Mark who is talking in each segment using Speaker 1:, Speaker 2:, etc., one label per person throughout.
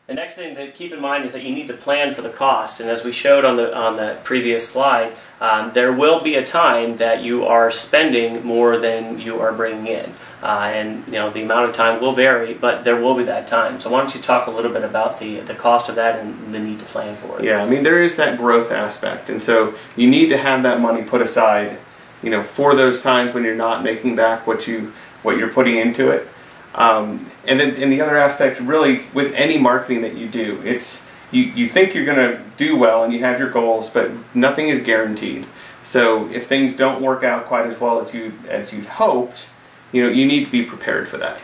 Speaker 1: The next thing to keep in mind is that you need to plan for the cost, and as we showed on the previous slide, there will be a time that you are spending more than you are bringing in, and the amount of time will vary, but there will be that time. So why don't you talk a little bit about the cost of that and the need to plan for it?
Speaker 2: Yeah, I mean, there is that growth aspect, and so you need to have that money put aside, for those times when you're not making back what you're putting into it. And then in the other aspect, really, with any marketing that you do, it's you think you're going to do well and you have your goals, but nothing is guaranteed. So if things don't work out quite as well as you'd hoped, you need to be prepared for that.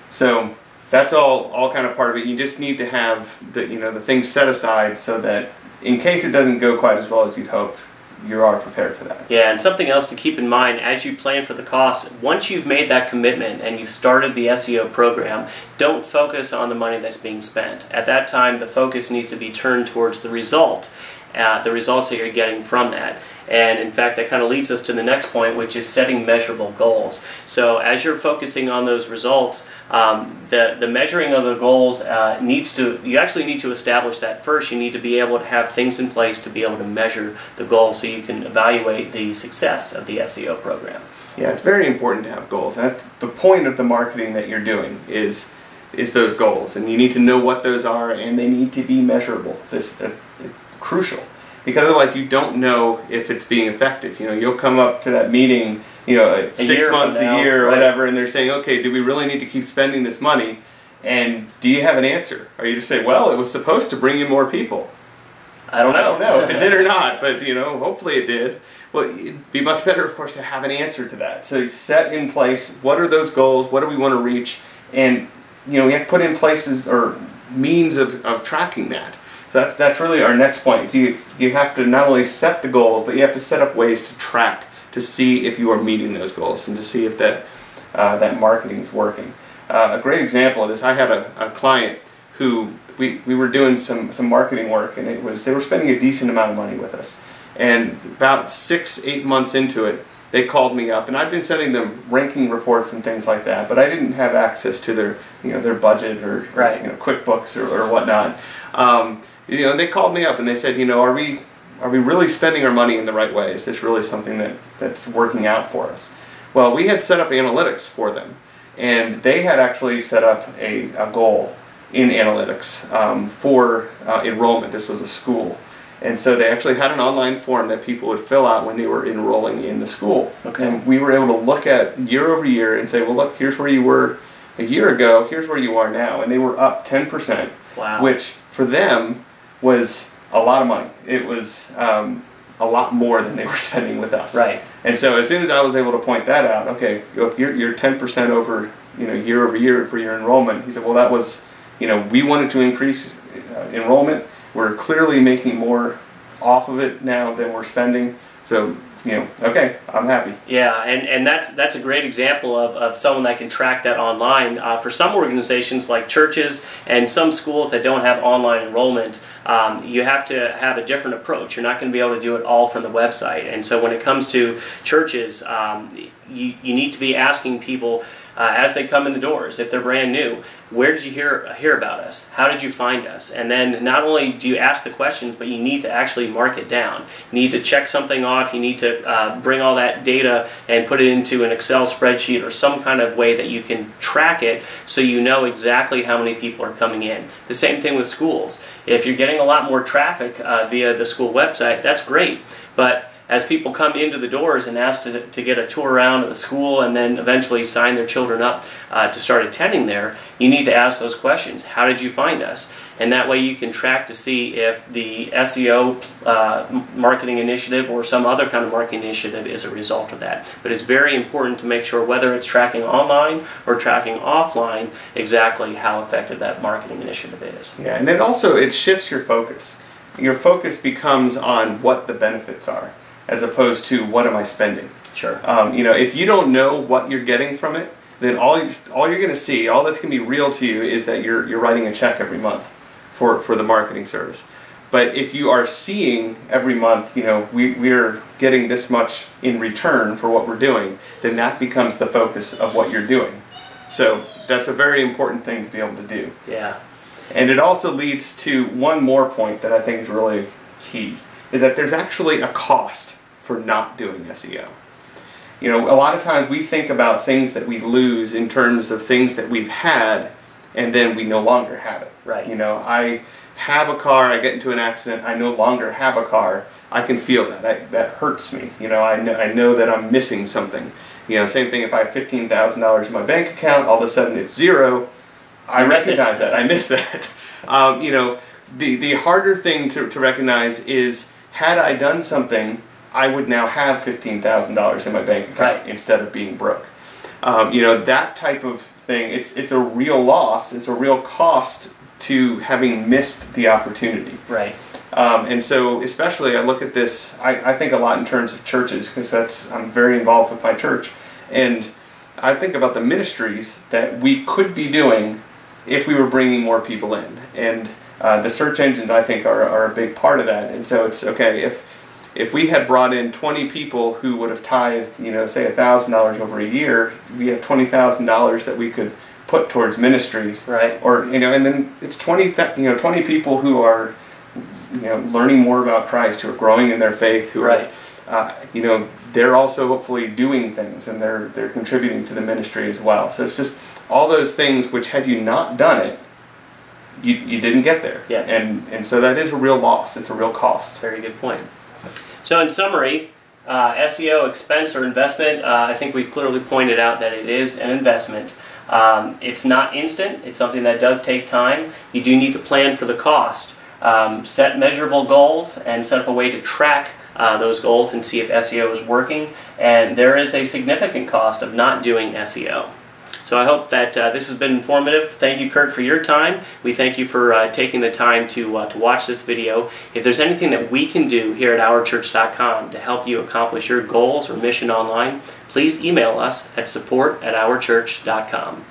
Speaker 2: So that's all kind of part of it. You just need to have the things set aside so that in case it doesn't go quite as well as you'd hoped, you are prepared for that.
Speaker 1: Yeah, and something else to keep in mind as you plan for the costs, once you've made that commitment and you've started the SEO program, don't focus on the money that's being spent. At that time, the focus needs to be turned towards the results that you're getting from that. And in fact, that kind of leads us to the next point, which is setting measurable goals. So as you're focusing on those results, the measuring of the goals you actually need to establish that first. You need to be able to have things in place to be able to measure the goals so you can evaluate the success of the SEO program.
Speaker 2: Yeah, it's very important to have goals. That's the point of the marketing that you're doing is those goals, and you need to know what those are, and they need to be measurable. It's crucial, because otherwise you don't know if it's being effective. You'll come up to that meeting, 6 months, a year, or whatever, and they're saying, okay, do we really need to keep spending this money? And do you have an answer? Or you just say, well, it was supposed to bring in more people.
Speaker 1: I don't know
Speaker 2: if it did or not, but hopefully it did. Well, it'd be much better, of course, to have an answer to that. So set in place, what are those goals? What do we want to reach? And we have to put in places or means of tracking that. So that's really our next point. So you have to not only set the goals, but you have to set up ways to track to see if you are meeting those goals and to see if that marketing is working. A great example of this, I had a client who we were doing some marketing work, and they were spending a decent amount of money with us. And about 6-8 months into it, they called me up, and I'd been sending them ranking reports and things like that, but I didn't have access to their budget or QuickBooks or whatnot. They called me up and they said, are we really spending our money in the right way? Is this really something that's working out for us? Well, we had set up analytics for them, and they had actually set up a goal in analytics for enrollment. This was a school. And so they actually had an online form that people would fill out when they were enrolling in the school.
Speaker 1: Okay.
Speaker 2: And we were able to look at year over year and say, well, look, here's where you were a year ago, here's where you are now. And they were up 10%,
Speaker 1: wow, which
Speaker 2: for them was a lot of money. It was a lot more than they were spending with us.
Speaker 1: Right.
Speaker 2: And so as soon as I was able to point that out, okay, look, you're 10% over, year over year for your enrollment. He said, well, that was, we wanted to increase enrollment. We're clearly making more off of it now than we're spending. So, okay, I'm happy.
Speaker 1: Yeah, and that's a great example of someone that can track that online. For some organizations like churches and some schools that don't have online enrollment, you have to have a different approach. You're not going to be able to do it all from the website. And so when it comes to churches, you need to be asking people as they come in the doors, if they're brand new, where did you hear about us? How did you find us? And then not only do you ask the questions, but you need to actually mark it down. You need to check something off. You need to bring all that data and put it into an Excel spreadsheet or some kind of way that you can track it so you know exactly how many people are coming in. The same thing with schools. If you're getting a lot more traffic via the school website, that's great. But as people come into the doors and ask to get a tour around of the school and then eventually sign their children up to start attending there, you need to ask those questions. How did you find us? And that way you can track to see if the SEO marketing initiative or some other kind of marketing initiative is a result of that. But it's very important to make sure whether it's tracking online or tracking offline exactly how effective that marketing initiative is.
Speaker 2: Yeah, and then also it shifts your focus. Your focus becomes on what the benefits are, as opposed to what am I spending.
Speaker 1: Sure.
Speaker 2: If you don't know what you're getting from it, then all you're going to see, all that's going to be real to you, is that you're writing a check every month for the marketing service. But if you are seeing every month, we're getting this much in return for what we're doing, then that becomes the focus of what you're doing. So that's a very important thing to be able to do.
Speaker 1: Yeah.
Speaker 2: And it also leads to one more point that I think is really key, is that there's actually a cost for not doing SEO. You know, a lot of times we think about things that we lose in terms of things that we've had and then we no longer have it.
Speaker 1: Right.
Speaker 2: You know, I have a car, I get into an accident, I no longer have a car. I can feel that. That hurts me. You know, I know that I'm missing something. You know, same thing if I have $15,000 in my bank account, all of a sudden it's zero. I recognize that. I miss that. You know, the harder thing to recognize is, had I done something, I would now have $15,000 in my bank account instead of being broke. You know, that type of thing, it's a real loss. It's a real cost to having missed the opportunity.
Speaker 1: Right.
Speaker 2: And so, especially, I look at this, I think a lot in terms of churches, because I'm very involved with my church. And I think about the ministries that we could be doing if we were bringing more people in. And the search engines, I think, are a big part of that. And so it's, okay, if we had brought in 20 people who would have tithed, you know, say $1,000 over a year, we have $20,000 that we could put towards ministries.
Speaker 1: Right.
Speaker 2: Or, you know, and then it's 20 people who are, you know, learning more about Christ, who are growing in their faith, who are, you know, they're also hopefully doing things, and they're contributing to the ministry as well. So it's just all those things which, had you not done it, you didn't get there.
Speaker 1: Yeah.
Speaker 2: And so that is a real loss. It's a real cost.
Speaker 1: Very good point. So in summary, SEO expense or investment, I think we've clearly pointed out that it is an investment. It's not instant. It's something that does take time. You do need to plan for the cost. Set measurable goals and set up a way to track those goals and see if SEO is working. And there is a significant cost of not doing SEO. So I hope that this has been informative. Thank you, Kurt, for your time. We thank you for taking the time to watch this video. If there's anything that we can do here at OurChurch.com to help you accomplish your goals or mission online, please email us at support@OurChurch.com.